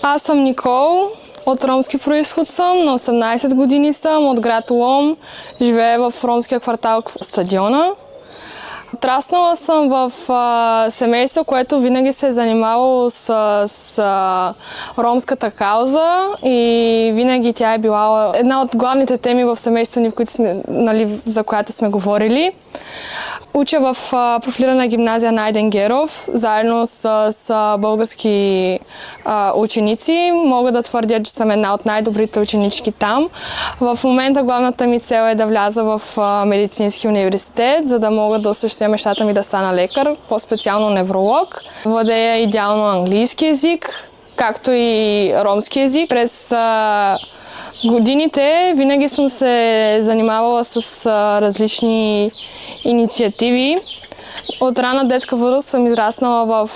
Аз съм Никол, от ромски произход съм, на 18 години съм, от град Лом, живея в ромския квартал Стадиона. Отраснала съм в семейство, което винаги се е занимавало с ромската кауза и винаги тя е била една от главните теми в семейството ни, за която сме говорили. Уча в профилирана гимназия Найден Геров, заедно с български ученици. Мога да твърдя, че съм една от най-добрите ученички там. В момента главната ми цел е да вляза в медицински университет, за да мога да осъществя мечтата ми да стана лекар, по-специално невролог. Владея идеално английски език, както и ромски език. През годините винаги съм се занимавала с различни инициативи. От рана детска възраст съм израснала в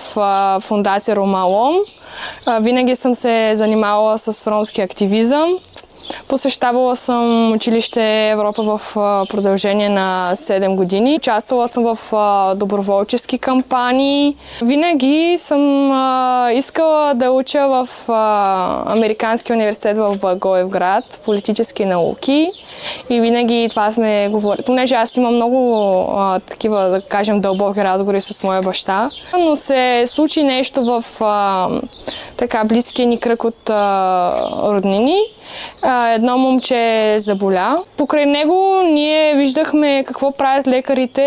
фондация Рома Лом. Винаги съм се занимавала с ромски активизъм. Посещавала съм училище Европа в продължение на 7 години. Участвала съм в доброволчески кампании. Винаги съм искала да уча в Американския университет в Благоевград, политически науки. И винаги това сме говорили. Понеже аз имам много такива, да кажем, дълбоки разговори с моя баща. Но се случи нещо в така близкия ни кръг от роднини. Едно момче заболя. Покрай него ние виждахме какво правят лекарите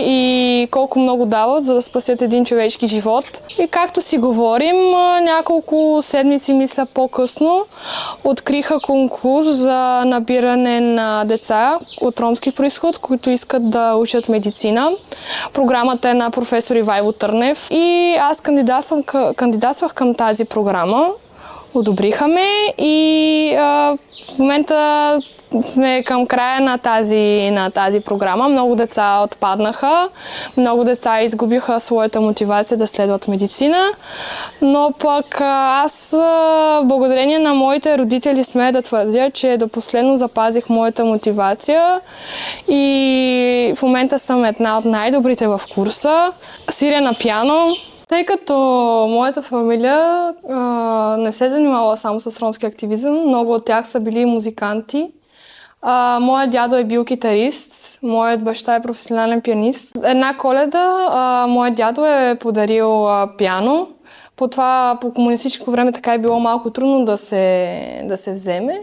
и колко много дават, за да спасят един човешки живот. И както си говорим, няколко седмици, мисля по-късно, откриха конкурс за набиране на деца от ромски произход, които искат да учат медицина. Програмата е на професор Ивайло Търнев и аз кандидатствах към тази програма. Одобриха ме и в момента сме към края на тази програма. Много деца отпаднаха, много деца изгубиха своята мотивация да следват медицина, но пък аз благодарение на моите родители смея да твърдя, че до последно запазих моята мотивация и в момента съм една от най-добрите в курса. Свиря на пиано. Тъй като моята фамилия не се занимава само с ромски активизъм, много от тях са били музиканти. Моят дядо е бил китарист, моят баща е професионален пианист. Една Коледа моят дядо е подарил пиано. По комунистическо време така е било малко трудно да се вземе,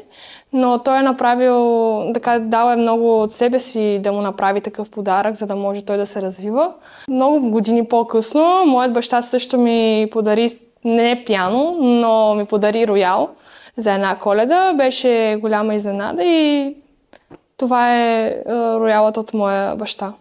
но той е направил, така дал е много от себе си да му направи такъв подарък, за да може той да се развива. Много години по-късно моят баща също ми подари не пиано, но ми подари роял за една Коледа. Беше голяма изненада и това е роялът от моя баща.